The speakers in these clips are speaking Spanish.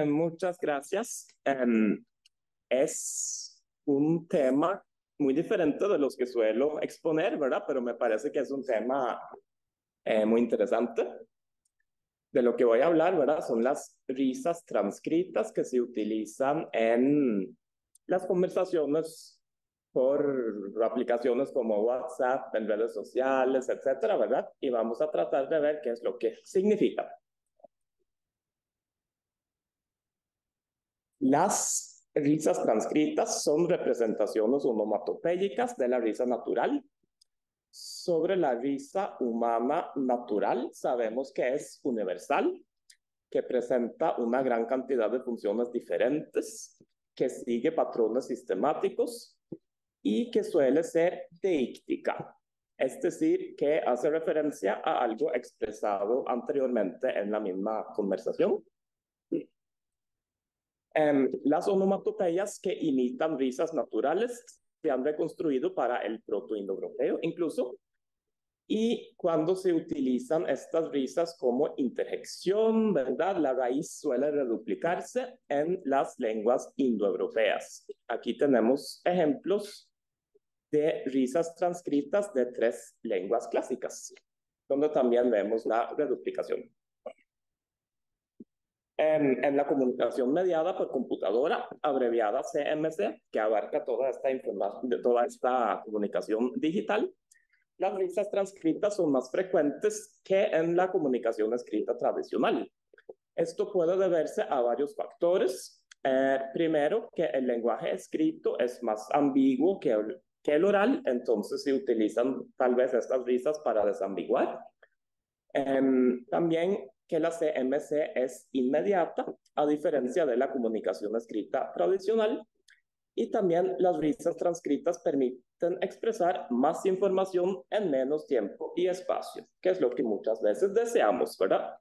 Muchas gracias. Es un tema muy diferente de los que suelo exponer, ¿verdad? Pero me parece que es un tema muy interesante. De lo que voy a hablar, ¿verdad? Son las risas transcritas que se utilizan en las conversaciones por aplicaciones como WhatsApp, en redes sociales, etcétera, ¿verdad? Y vamos a tratar de ver qué es lo que significa. Las risas transcritas son representaciones onomatopéyicas de la risa natural. Sobre la risa humana natural, sabemos que es universal, que presenta una gran cantidad de funciones diferentes, que sigue patrones sistemáticos y que suele ser deíctica, es decir, que hace referencia a algo expresado anteriormente en la misma conversación. Las onomatopeyas que imitan risas naturales se han reconstruido para el proto-indoeuropeo incluso, y cuando se utilizan estas risas como interjección, ¿verdad? La raíz suele reduplicarse en las lenguas indoeuropeas. Aquí tenemos ejemplos de risas transcritas de 3 lenguas clásicas, donde también vemos la reduplicación. En la comunicación mediada por computadora, abreviada CMC, que abarca toda esta información, toda esta comunicación digital, las risas transcritas son más frecuentes que en la comunicación escrita tradicional. Esto puede deberse a varios factores. Primero, que el lenguaje escrito es más ambiguo que el oral, entonces se utilizan tal vez estas risas para desambiguar. También que la CMC es inmediata, a diferencia de la comunicación escrita tradicional. Y también las risas transcritas permiten expresar más información en menos tiempo y espacio, que es lo que muchas veces deseamos, ¿verdad?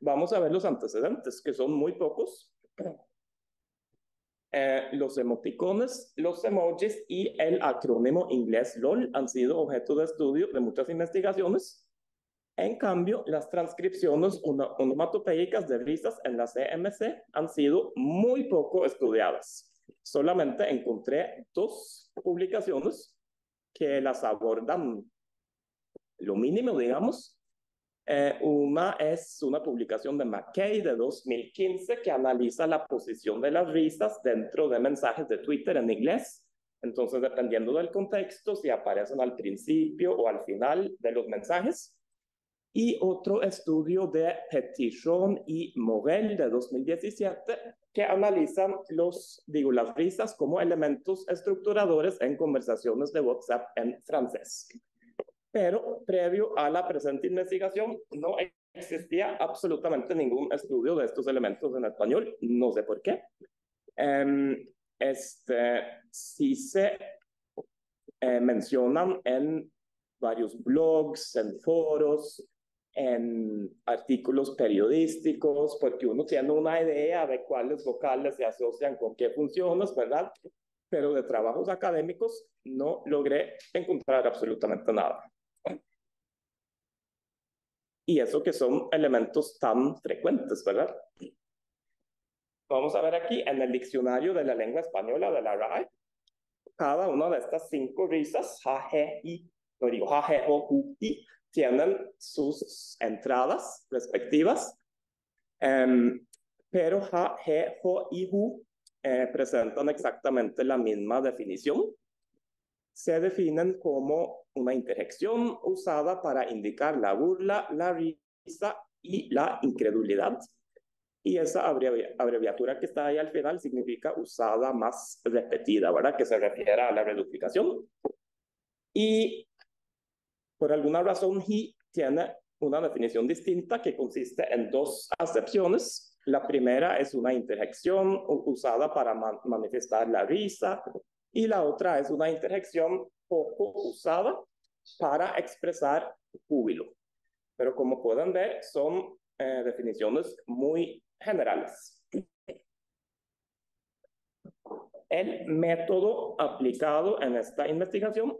Vamos a ver los antecedentes, que son muy pocos. Los emoticones, los emojis y el acrónimo inglés LOL han sido objeto de estudio de muchas investigaciones. En cambio, las transcripciones onomatopéicas de risas en la CMC han sido muy poco estudiadas. Solamente encontré 2 publicaciones que las abordan lo mínimo, digamos. Una es una publicación de McKay de 2015 que analiza la posición de las risas dentro de mensajes de Twitter en inglés. Entonces, dependiendo del contexto, si aparecen al principio o al final de los mensajes. Y otro estudio de Petichon y Morel de 2017 que analizan las risas como elementos estructuradores en conversaciones de WhatsApp en francés. Pero previo a la presente investigación no existía absolutamente ningún estudio de estos elementos en español, no sé por qué. Sí se mencionan en varios blogs, en foros, en artículos periodísticos, porque uno tiene una idea de cuáles vocales se asocian con qué funciones, ¿verdad? Pero de trabajos académicos no logré encontrar absolutamente nada. Y eso que son elementos tan frecuentes, ¿verdad? Vamos a ver aquí en el diccionario de la lengua española de la RAE, cada una de estas 5 risas, ja, je, i, no digo ja, je, ho, hu, i, tienen sus entradas respectivas, pero ja, je, ho y hu presentan exactamente la misma definición. Se definen como una interjección usada para indicar la burla, la risa y la incredulidad. Y esa abreviatura que está ahí al final significa usada más repetida, ¿verdad? Que se refiere a la reduplicación. Y por alguna razón, he tiene una definición distinta que consiste en 2 acepciones. La primera es una interjección usada para manifestar la risa y la otra es una interjección poco usada para expresar júbilo. Pero como pueden ver, son definiciones muy generales. El método aplicado en esta investigación,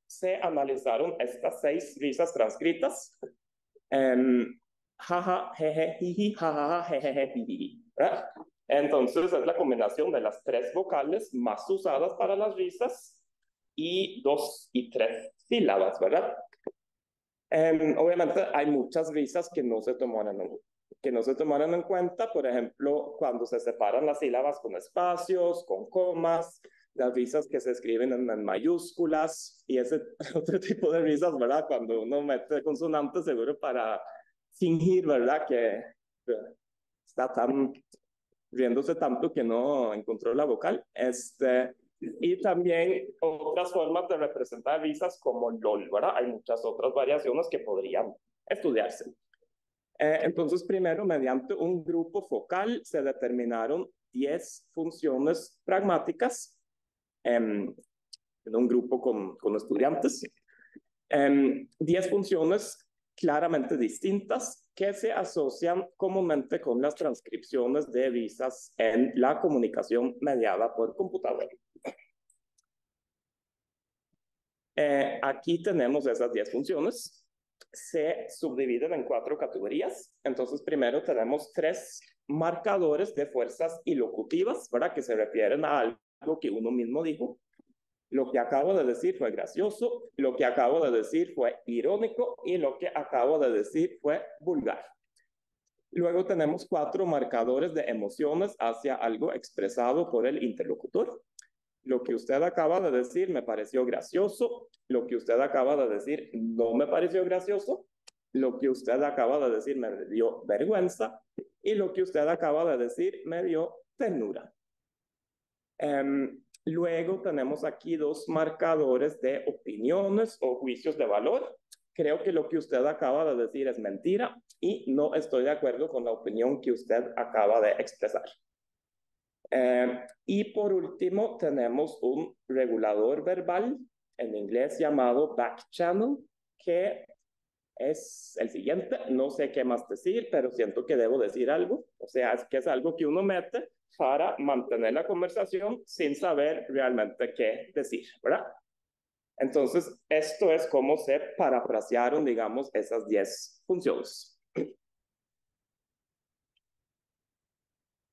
se analizaron estas 6 risas transcritas jaja, jeje, jiji, jajaja, jejeje, jiji, ¿verdad? Entonces es la combinación de las tres vocales más usadas para las risas y 2 y 3 sílabas, ¿verdad? Obviamente hay muchas risas que no se tomaron en cuenta, por ejemplo, cuando se separan las sílabas con espacios, con comas, las risas que se escriben en mayúsculas y ese otro tipo de risas, ¿verdad? Cuando uno mete consonantes seguro para fingir, ¿verdad? Que está tan riéndose tanto que no encontró la vocal. Y también otras formas de representar risas como LOL, ¿verdad? Hay muchas otras variaciones que podrían estudiarse. Entonces, primero, mediante un grupo focal, se determinaron 10 funciones pragmáticas en un grupo con estudiantes. 10 funciones claramente distintas que se asocian comúnmente con las transcripciones de visas en la comunicación mediada por computadora. Aquí tenemos esas 10 funciones. Se subdividen en 4 categorías. Entonces, primero tenemos 3 marcadores de fuerzas ilocutivas, ¿verdad? Que se refieren a algo que uno mismo dijo. Lo que acabo de decir fue gracioso, lo que acabo de decir fue irónico y lo que acabo de decir fue vulgar. Luego tenemos 4 marcadores de emociones hacia algo expresado por el interlocutor. Lo que usted acaba de decir me pareció gracioso, lo que usted acaba de decir no me pareció gracioso, lo que usted acaba de decir me dio vergüenza y lo que usted acaba de decir me dio ternura. Luego tenemos aquí 2 marcadores de opiniones o juicios de valor. Creo que lo que usted acaba de decir es mentira y no estoy de acuerdo con la opinión que usted acaba de expresar. Y por último tenemos un regulador verbal, en inglés llamado back channel, que es el siguiente. No sé qué más decir, pero siento que debo decir algo. O sea, es que es algo que uno mete para mantener la conversación sin saber realmente qué decir, ¿verdad? Entonces, esto es cómo se parafrasearon, digamos, esas 10 funciones.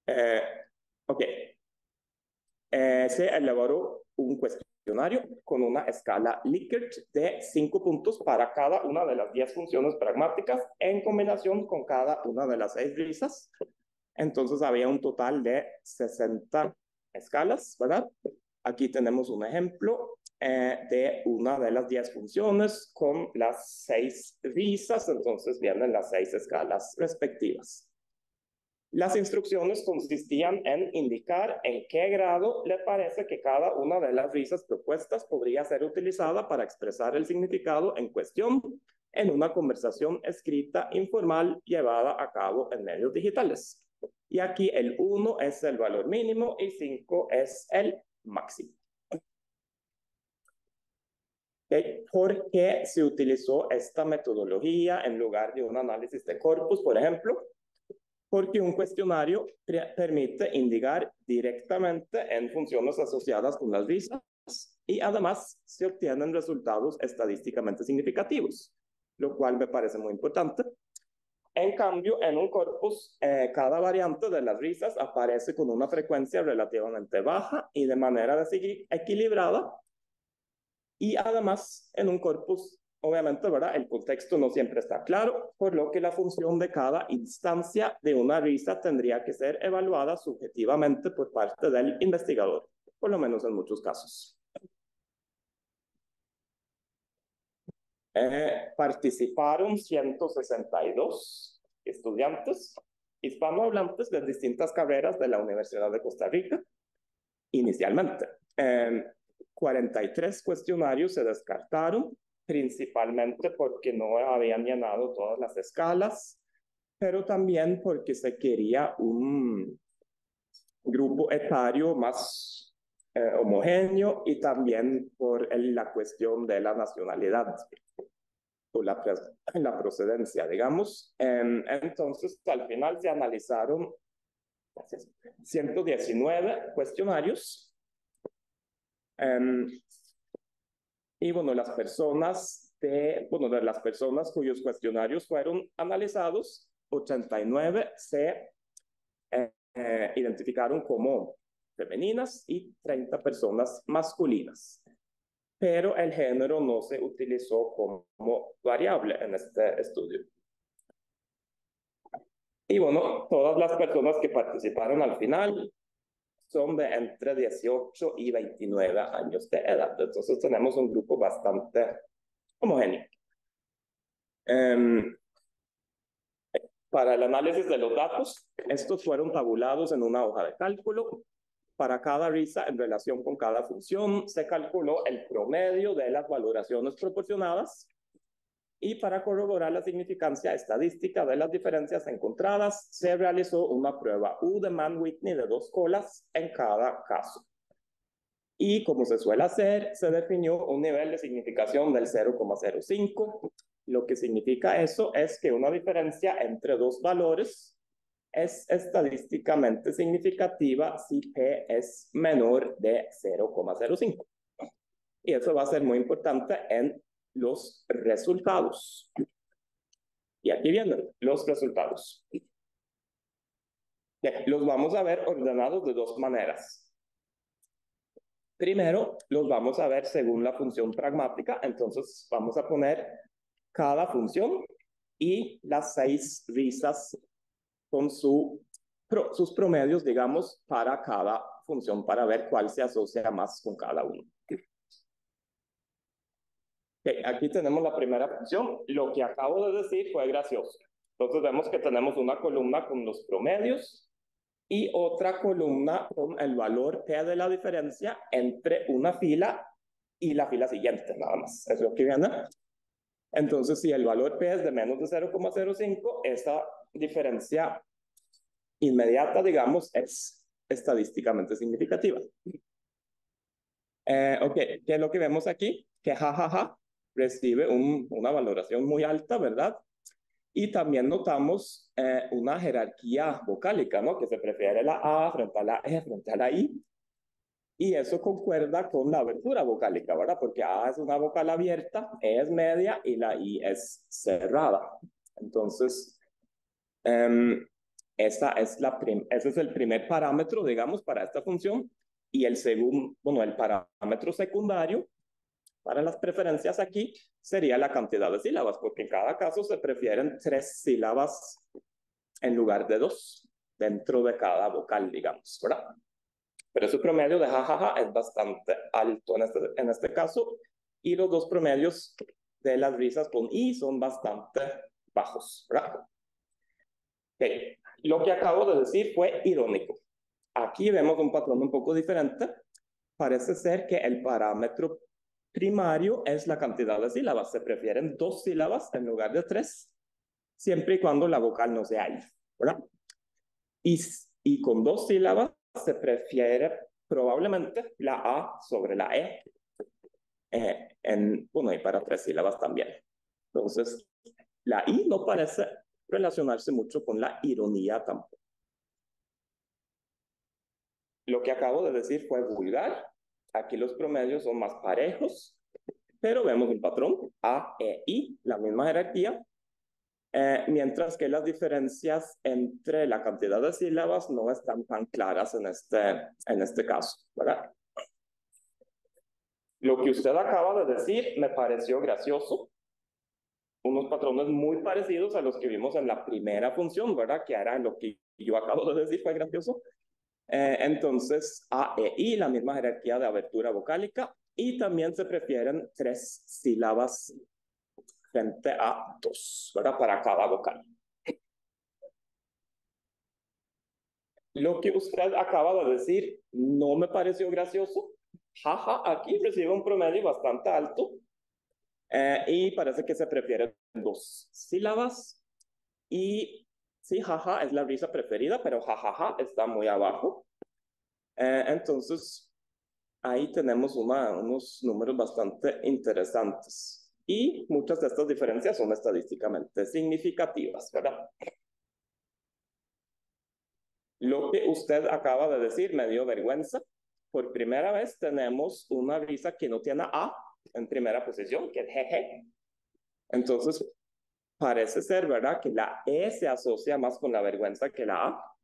Eh, ok. Se elaboró un cuestionario con una escala Likert de 5 puntos para cada una de las 10 funciones pragmáticas en combinación con cada una de las 6 risas. Entonces había un total de 60 escalas, ¿verdad? Aquí tenemos un ejemplo de una de las 10 funciones con las 6 risas, entonces vienen las 6 escalas respectivas. Las instrucciones consistían en indicar en qué grado le parece que cada una de las risas propuestas podría ser utilizada para expresar el significado en cuestión en una conversación escrita informal llevada a cabo en medios digitales. Y aquí el 1 es el valor mínimo y 5 es el máximo. ¿Por qué se utilizó esta metodología en lugar de un análisis de corpus, por ejemplo? Porque un cuestionario permite indicar directamente en funciones asociadas con las risas y además se obtienen resultados estadísticamente significativos, lo cual me parece muy importante. En cambio, en un corpus, cada variante de las risas aparece con una frecuencia relativamente baja y de manera equilibrada. Y además, en un corpus, obviamente, ¿verdad? El contexto no siempre está claro, por lo que la función de cada instancia de una risa tendría que ser evaluada subjetivamente por parte del investigador, por lo menos en muchos casos. Participaron 162 estudiantes hispanohablantes de distintas carreras de la Universidad de Costa Rica, inicialmente. 43 cuestionarios se descartaron, principalmente porque no habían llenado todas las escalas, pero también porque se quería un grupo etario más homogéneo y también por la cuestión de la nacionalidad o la procedencia, digamos. Entonces, al final se analizaron 119 cuestionarios. Y bueno, de las personas cuyos cuestionarios fueron analizados, 89 se identificaron como femeninas y 30 personas masculinas. Pero el género no se utilizó como variable en este estudio. Y bueno, todas las personas que participaron al final son de entre 18 y 29 años de edad. Entonces tenemos un grupo bastante homogéneo. Para el análisis de los datos, estos fueron tabulados en una hoja de cálculo. Para cada risa en relación con cada función, se calculó el promedio de las valoraciones proporcionadas. Y para corroborar la significancia estadística de las diferencias encontradas, se realizó una prueba U de Mann-Whitney de 2 colas en cada caso. Y como se suele hacer, se definió un nivel de significación del 0,05. Lo que significa eso es que una diferencia entre dos valores es estadísticamente significativa si P es menor de 0,05. Y eso va a ser muy importante en los resultados. Y aquí vienen los resultados. Bien, los vamos a ver ordenados de dos maneras. Primero, los vamos a ver según la función pragmática. Entonces, vamos a poner cada función y las 6 risas con sus promedios, digamos, para cada función, para ver cuál se asocia más con cada uno. Okay, aquí tenemos la primera función. Lo que acabo de decir fue gracioso. Entonces vemos que tenemos una columna con los promedios y otra columna con el valor P de la diferencia entre una fila y la fila siguiente, nada más. Es lo que viene. Entonces, si el valor P es de menos de 0,05, esa diferencia inmediata, digamos, es estadísticamente significativa. Ok, ¿qué es lo que vemos aquí? Que jajaja recibe una valoración muy alta, ¿verdad? Y también notamos una jerarquía vocálica, ¿no? Que se prefiere la A frente a la E, frente a la I. Y eso concuerda con la abertura vocálica, ¿verdad? Porque A es una vocal abierta, E es media y la I es cerrada. Entonces, ese es el primer parámetro, digamos, para esta función. Y el segundo, bueno, el parámetro secundario para las preferencias aquí sería la cantidad de sílabas, porque en cada caso se prefieren 3 sílabas en lugar de 2 dentro de cada vocal, digamos, ¿verdad? Pero ese promedio de jajaja es bastante alto en este caso, y los dos promedios de las risas con I son bastante bajos, ¿verdad? Okay. Lo que acabo de decir fue irónico. Aquí vemos un patrón un poco diferente. Parece ser que el parámetro primario es la cantidad de sílabas. Se prefieren 2 sílabas en lugar de 3, siempre y cuando la vocal no sea I, ¿verdad? Y con 2 sílabas se prefiere probablemente la A sobre la E. Bueno, y para 3 sílabas también. Entonces, la I no parece relacionarse mucho con la ironía tampoco. Lo que acabo de decir fue vulgar. Aquí los promedios son más parejos, pero vemos un patrón, A, E, I, la misma jerarquía, mientras que las diferencias entre la cantidad de sílabas no están tan claras en este caso, ¿verdad? Lo que usted acaba de decir me pareció gracioso. Unos patrones muy parecidos a los que vimos en la primera función, ¿verdad? Que era lo que yo acabo de decir, fue gracioso. Entonces, A, E, I, la misma jerarquía de abertura vocálica, y también se prefieren 3 sílabas frente a 2, ¿verdad? Para cada vocal. Lo que usted acaba de decir no me pareció gracioso. Jaja, aquí recibe un promedio bastante alto, y parece que se prefieren 2 sílabas. Y sí, jaja es la risa preferida, pero jajaja está muy abajo. Entonces, ahí tenemos unos números bastante interesantes. Y muchas de estas diferencias son estadísticamente significativas, ¿verdad? Lo que usted acaba de decir me dio vergüenza. Por primera vez tenemos una risa que no tiene A en primera posición, que es jeje. Entonces, parece ser, ¿verdad?, que la E se asocia más con la vergüenza que la A.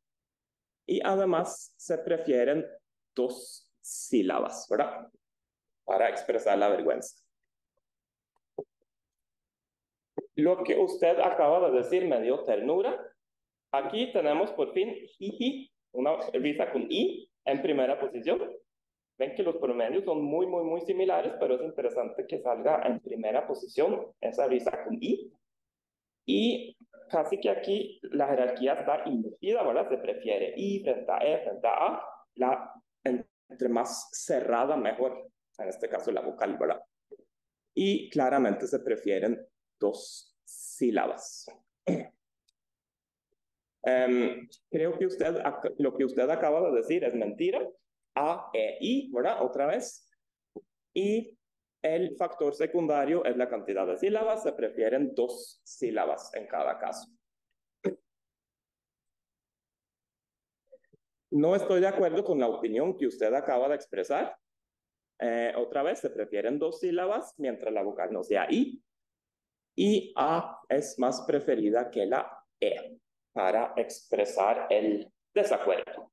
Y además se prefieren dos sílabas, ¿verdad?, para expresar la vergüenza. Lo que usted acaba de decir me dio ternura. Aquí tenemos por fin jiji, una risa con I en primera posición. Ven que los promedios son muy similares, pero es interesante que salga en primera posición esa risa con I. Y casi que aquí la jerarquía está invertida, ¿verdad? Se prefiere I frente a E frente a A. Entre más cerrada, mejor. En este caso la vocal, ¿verdad? Y claramente se prefieren dos sílabas. Creo que lo que usted acaba de decir es mentira. A, E, I, ¿verdad? Otra vez. Y el factor secundario es la cantidad de sílabas. Se prefieren dos sílabas en cada caso. No estoy de acuerdo con la opinión que usted acaba de expresar. Otra vez, se prefieren dos sílabas mientras la vocal no sea I. Y A es más preferida que la E para expresar el desacuerdo.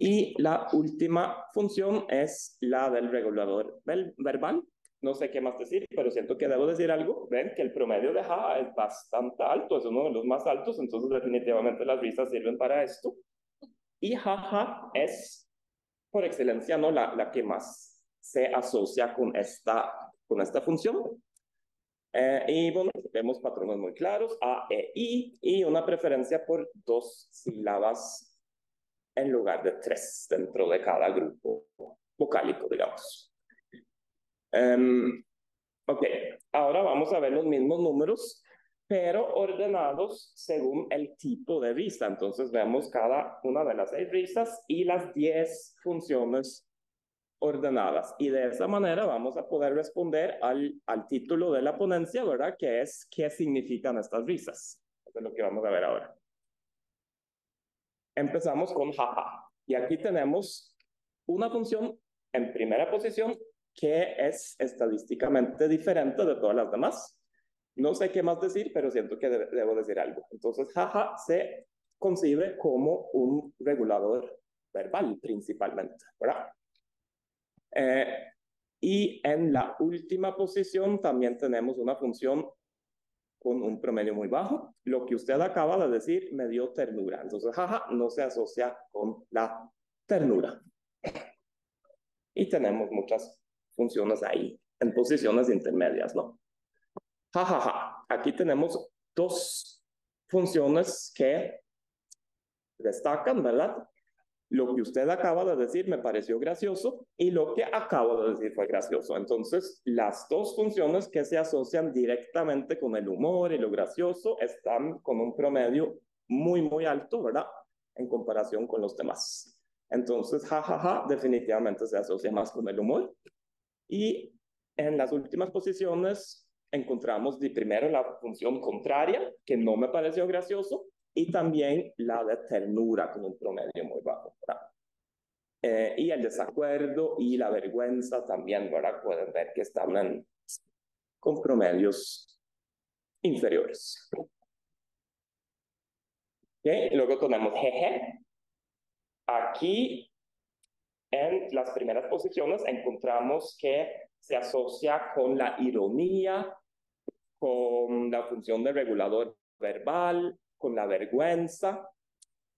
Y la última función es la del regulador verbal. No sé qué más decir, pero siento que debo decir algo. Ven que el promedio de jaja es bastante alto, es uno de los más altos, entonces definitivamente las risas sirven para esto. Y jaja es, por excelencia, ¿no?, la que más se asocia con esta función. Y bueno, vemos patrones muy claros, A, E, I, y una preferencia por dos sílabas en lugar de tres dentro de cada grupo vocálico, digamos. Ok, ahora vamos a ver los mismos números, pero ordenados según el tipo de risa. Entonces vemos cada una de las 6 risas y las 10 funciones ordenadas. Y de esa manera vamos a poder responder al título de la ponencia, ¿verdad?, que es ¿qué significan estas risas? Eso es lo que vamos a ver ahora. Empezamos con jaja. Y aquí tenemos una función en primera posición que es estadísticamente diferente de todas las demás. No sé qué más decir, pero siento que debo decir algo. Entonces, jaja se concibe como un regulador verbal principalmente, ¿verdad? Y en la última posición también tenemos una función con un promedio muy bajo. Lo que usted acaba de decir me dio ternura. Entonces, jaja, no se asocia con la ternura. Y tenemos muchas funciones ahí, en posiciones intermedias, ¿no? Jajaja. Aquí tenemos dos funciones que destacan, ¿verdad? Lo que usted acaba de decir me pareció gracioso y lo que acabo de decir fue gracioso. Entonces, las dos funciones que se asocian directamente con el humor y lo gracioso están con un promedio muy alto, ¿verdad?, en comparación con los demás. Entonces, jajaja, definitivamente se asocia más con el humor. Y en las últimas posiciones encontramos de primero la función contraria, que no me pareció gracioso, y también la de ternura con un promedio muy bajo, ¿verdad? Y el desacuerdo y la vergüenza también, ¿verdad? Pueden ver que están con promedios inferiores. ¿Okay? Luego tenemos jeje. Aquí en las primeras posiciones encontramos que se asocia con la ironía, con la función de regulador verbal, con la vergüenza,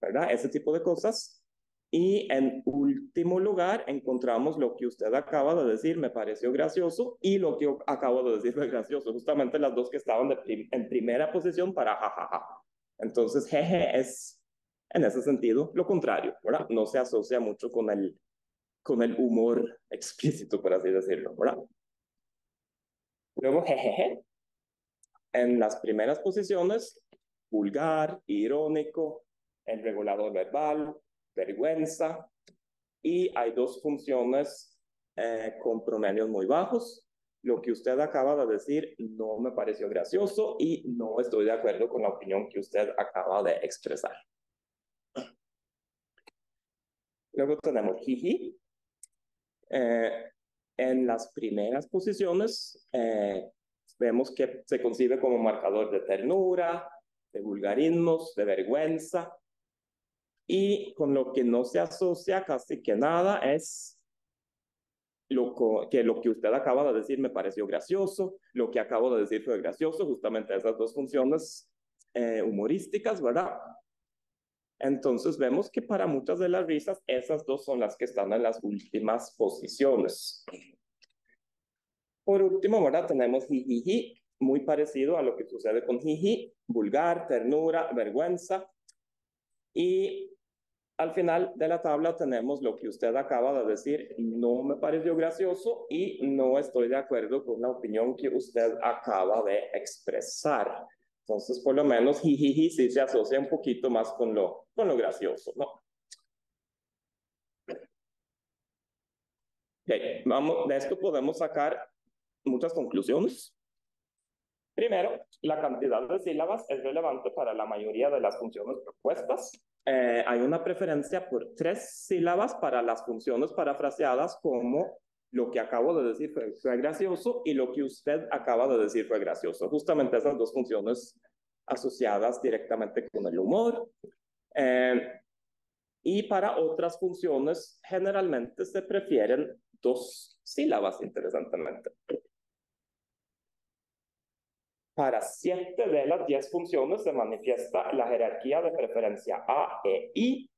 ¿verdad? Ese tipo de cosas. Y en último lugar encontramos lo que usted acaba de decir, me pareció gracioso, y lo que acabo de decir fue gracioso, justamente las dos que estaban en primera posición para jajaja. Entonces, jeje es, en ese sentido, lo contrario, ¿verdad? No se asocia mucho con el humor explícito, por así decirlo, ¿verdad? Luego, jejeje, en las primeras posiciones, vulgar, irónico, el regulador verbal, vergüenza, y hay dos funciones con promedios muy bajos. Lo que usted acaba de decir no me pareció gracioso y no estoy de acuerdo con la opinión que usted acaba de expresar. Luego tenemos jiji. En las primeras posiciones vemos que se concibe como marcador de ternura, de vulgarismos, de vergüenza, y con lo que no se asocia casi que nada es lo que usted acaba de decir me pareció gracioso, lo que acabo de decir fue gracioso, justamente esas dos funciones humorísticas, ¿verdad? Entonces vemos que para muchas de las risas, esas dos son las que están en las últimas posiciones. Por último, ¿verdad? Tenemos jijiji, muy parecido a lo que sucede con jiji, vulgar, ternura, vergüenza. Y al final de la tabla tenemos lo que usted acaba de decir, no me pareció gracioso y no estoy de acuerdo con la opinión que usted acaba de expresar. Entonces, por lo menos, jijiji sí se asocia un poquito más con lo gracioso, ¿no? Okay, vamos, de esto podemos sacar muchas conclusiones. Primero, la cantidad de sílabas es relevante para la mayoría de las funciones propuestas. Hay una preferencia por 3 sílabas para las funciones parafraseadas, como lo que acabo de decir fue gracioso y lo que usted acaba de decir fue gracioso. Justamente esas dos funciones asociadas directamente con el humor. Y para otras funciones, generalmente se prefieren 2 sílabas, interesantemente. Para 7 de las 10 funciones se manifiesta la jerarquía de preferencia A e I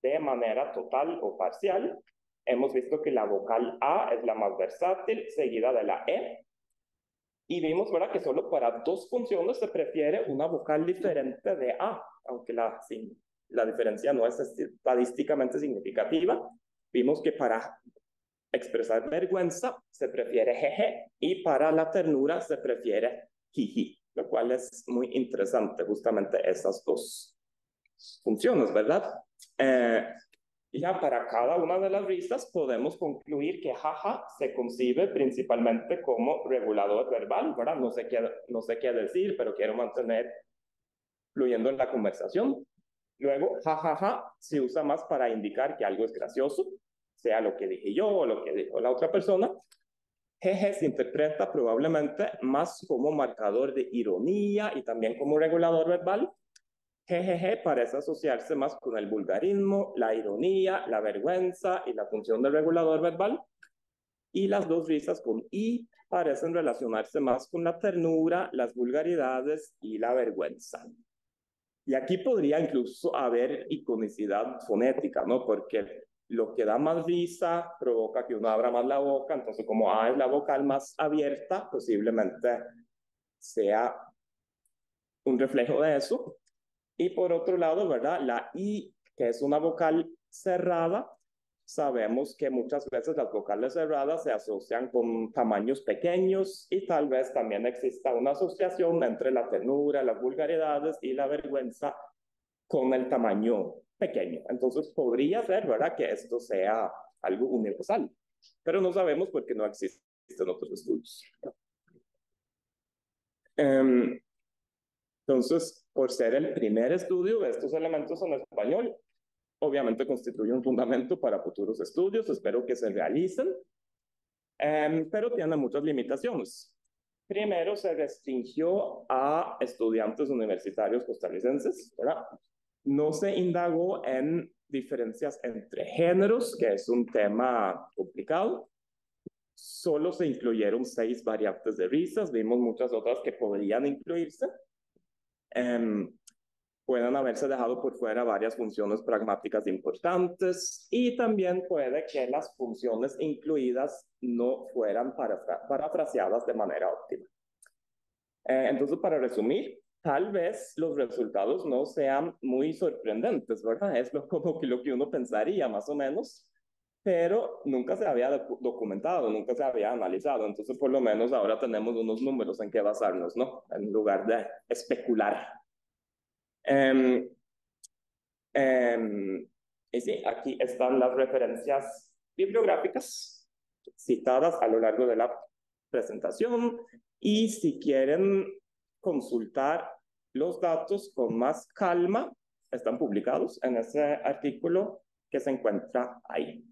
de manera total o parcial. Hemos visto que la vocal A es la más versátil, seguida de la E. Y vimos, ¿verdad?, que solo para 2 funciones se prefiere una vocal diferente de A, aunque la diferencia no es estadísticamente significativa. Vimos que para expresar vergüenza se prefiere jeje y para la ternura se prefiere jiji, lo cual es muy interesante, justamente esas dos funciones, ¿verdad? Ya para cada una de las risas podemos concluir que jaja se concibe principalmente como regulador verbal, ¿verdad? No sé qué decir, pero quiero mantener fluyendo en la conversación. Luego, jajaja se usa más para indicar que algo es gracioso, sea lo que dije yo o lo que dijo la otra persona. Jeje se interpreta probablemente más como marcador de ironía y también como regulador verbal. Jejeje parece asociarse más con el vulgarismo, la ironía, la vergüenza y la función de regulador verbal. Y las dos risas con i parecen relacionarse más con la ternura, las vulgaridades y la vergüenza. Y aquí podría incluso haber iconicidad fonética, ¿no? Porque lo que da más risa provoca que uno abra más la boca, entonces como A es la vocal más abierta, posiblemente sea un reflejo de eso. Y por otro lado, ¿verdad? La I, que es una vocal cerrada, sabemos que muchas veces las vocales cerradas se asocian con tamaños pequeños y tal vez también exista una asociación entre la ternura, las vulgaridades y la vergüenza con el tamaño pequeño. Entonces podría ser, ¿verdad?, que esto sea algo universal, pero no sabemos porque no existen otros estudios. Entonces, por ser el primer estudio de estos elementos en español, obviamente constituye un fundamento para futuros estudios, espero que se realicen, pero tiene muchas limitaciones. Primero, se restringió a estudiantes universitarios costarricenses, ¿verdad? No se indagó en diferencias entre géneros, que es un tema complicado. Solo se incluyeron 6 variantes de risas, vimos muchas otras que podrían incluirse. Pueden haberse dejado por fuera varias funciones pragmáticas importantes y también puede que las funciones incluidas no fueran parafraseadas de manera óptima. Entonces, para resumir, tal vez los resultados no sean muy sorprendentes, ¿verdad? Es como que lo que uno pensaría, más o menos, pero nunca se había documentado, nunca se había analizado. Entonces, por lo menos ahora tenemos unos números en que basarnos, ¿no? En lugar de especular. Y sí, aquí están las referencias bibliográficas citadas a lo largo de la presentación, y si quieren consultar los datos con más calma, están publicados en ese artículo que se encuentra ahí.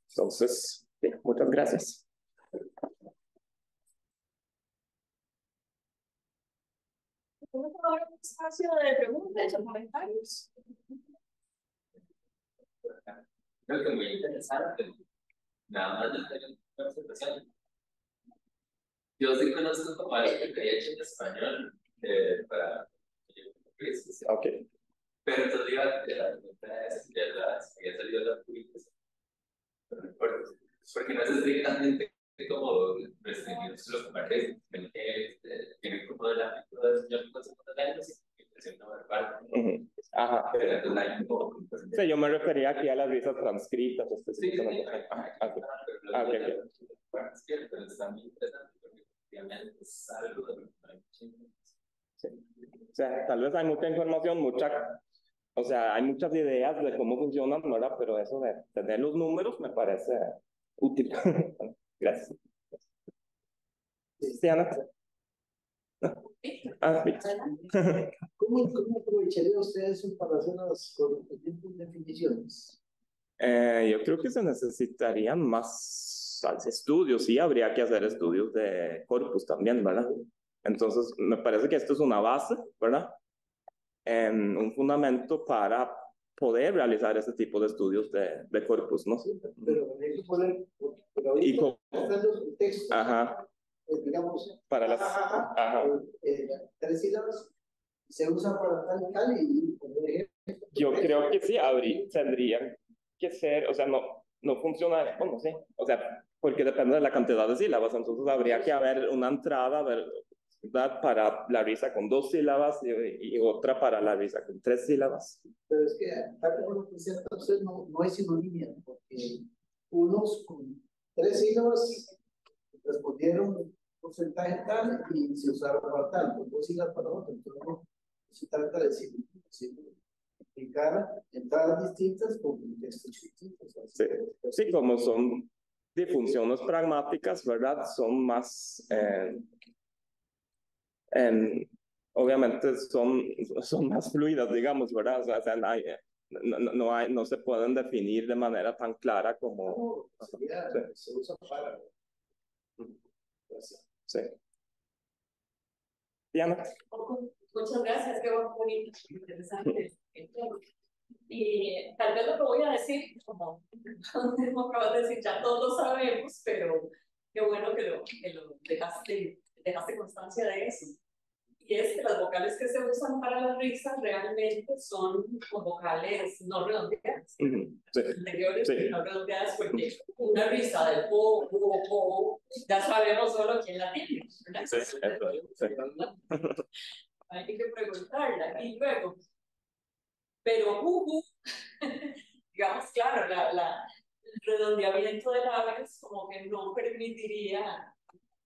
Entonces, sí, muchas gracias. ¿Podemos ahora un espacio de preguntas o comentarios? Creo que muy interesante. Nada más de tener una presentación. Yo sí conozco como algo que había hecho en español para Ok. pero entonces iba a la pregunta es que había salido la publicación. Porque no es estrictamente como restringidos los comercios que tienen como del ámbito del señor Consejo de Años y impresión no verbal. Ajá. Pero entonces hay un poco. Sí, yo me refería aquí a las visas transcritas Sí, específicamente. pero está muy interesante porque efectivamente es algo de lo que hay sí. O sea, tal vez hay mucha información, o sea, hay muchas ideas de cómo funcionan, ¿verdad? Pero eso de tener los números me parece útil. Gracias. Sí, Ana. Ah, ¿Cómo aprovecharía usted eso para hacer las correspondientes definiciones? Yo creo que se necesitarían más estudios, sí, habría que hacer estudios de corpus también, ¿verdad? Entonces, me parece que esto es una base, ¿verdad? Un fundamento para poder realizar ese tipo de estudios de corpus, ¿no? Sí, pero hay que poner, pero ahorita y con, están los textos, ajá, digamos, para las, ajá. 3 sílabas, se usa para tal y tal, y yo creo que sí, tendrían que ser, o sea, no funciona, bueno, sí, o sea, porque depende de la cantidad de sílabas, entonces habría que haber una entrada, ¿verdad? Para la risa con 2 sílabas y otra para la risa con 3 sílabas. Pero es que, tal como lo presenta usted, no hay sinonimia, porque unos con 3 sílabas respondieron un porcentaje tal y se usaron para tal, con 2 sílabas para otro, entonces no se trata de explicar entradas distintas con contextos distintos. Sí, sí, como son de funciones pragmáticas, ¿verdad? Son más, obviamente son más fluidas, digamos, ¿verdad? O sea, no se pueden definir de manera tan clara como... Se usa para... Sí. Diana. Muchas gracias, qué bonito, interesante. Y tal vez lo que voy a decir, como acabas de decir, ya todos lo sabemos, pero qué bueno que lo dejaste constancia de eso. Y es que las vocales que se usan para las risas realmente son con vocales no redondeadas. Sí. Anteriores, sí. no redondeadas, porque una risa de po, ya sabemos solo quién la tiene. Sí, sí. Hay que preguntarla. Y luego, pero digamos, claro, el redondeamiento de labios como que no permitiría,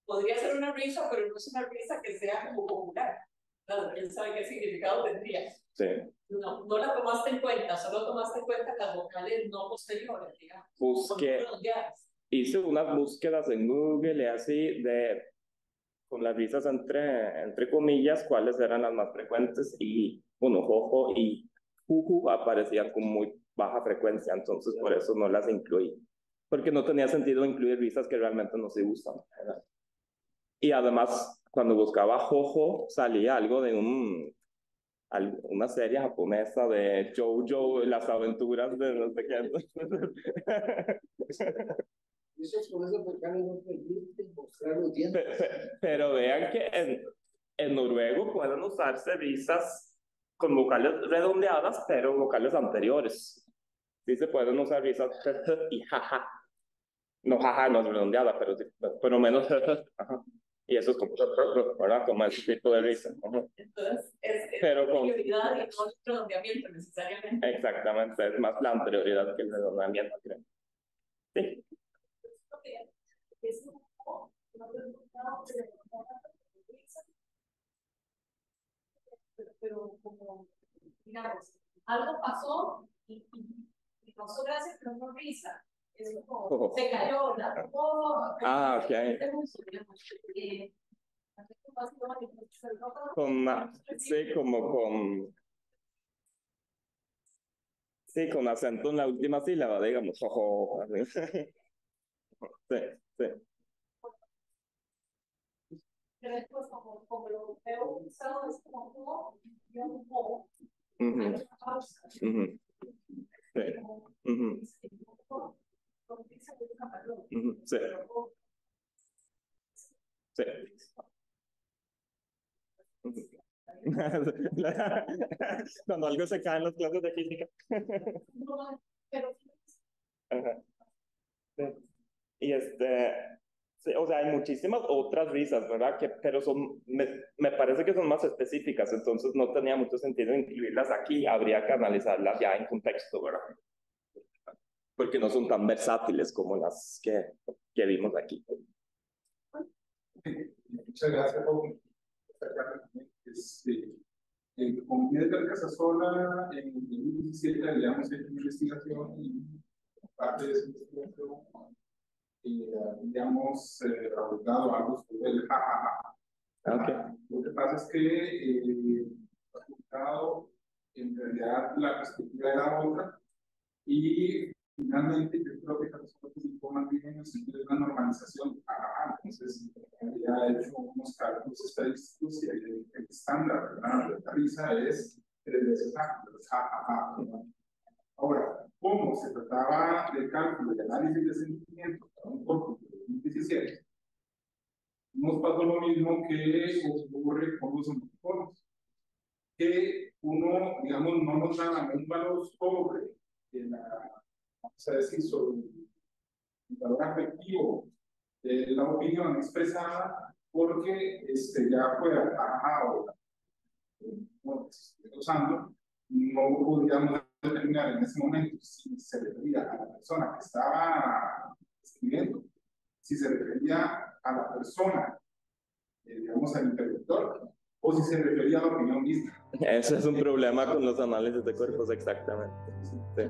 podría ser una risa, pero no es una risa que sea como popular. Claro, ¿quién sabe qué significado tendría? Sí. No la tomaste en cuenta, solo tomaste en cuenta las vocales no posteriores, digamos. Hice unas búsquedas en Google y así con las risas entre comillas, cuáles eran las más frecuentes y, bueno, jojo y juju aparecían con muy baja frecuencia, entonces por eso no las incluí, porque no tenía sentido incluir risas que realmente no se usan, ¿verdad? Y además, cuando buscaba jojo, salía algo de una serie japonesa de Jojo, las aventuras de no sé qué. Pero vean que en noruego pueden usarse risas con vocales redondeadas, pero vocales anteriores. Sí se pueden usar risas y jaja. No, jaja no es redondeada, pero menos ajá. Y eso es como, ¿verdad? Como ese tipo de risa. Entonces, es pero prioridad y no el redondeamiento necesariamente. Exactamente, es más la anterioridad que el redondeamiento, creo. Sí. Pero como, digamos, algo pasó y causó gracia, pero no risa. Es como, se cayó, la tocó. Ok. Sí, con acento en la última sílaba, digamos. Sí, sí. pero después como lo veo usado es como yo un poco. Sí. Sí. Cuando algo se cae en las clases de física. Ajá. Sí. Y sí, o sea, hay muchísimas otras risas, ¿verdad? Pero me parece que son más específicas, entonces no tenía mucho sentido incluirlas aquí, habría que analizarlas ya en contexto, ¿verdad? Porque no son tan versátiles como las que vimos aquí. Muchas gracias por con Edgar Casasola en 2017 habíamos hecho una investigación y parte de esa investigación habíamos abordado algo sobre el jajaja. Okay. Lo que pasa es que en realidad la perspectiva era otra y finalmente yo creo que Casasola publicó más bien en el sentido de una normalización de jajaja. Entonces ha hecho unos cálculos estadísticos y el estándar, ¿verdad? La risa es 3 veces jajaja. Ahora, ¿cómo se trataba de cálculo y análisis de sentimientos para un corpus de 2017? Nos pasó lo mismo que ocurre con los emoticonos, que uno, digamos, no nos da un valor sobre vamos a decir, sobre el valor afectivo de la opinión expresada, porque ya fue ajá, usando, no podíamos determinar en ese momento si se refería a la persona que estaba escribiendo, si se refería a la persona, digamos, al interlocutor, o si se refería a la opinión misma. Ese es un problema con los análisis de cuerpos, exactamente. Sí.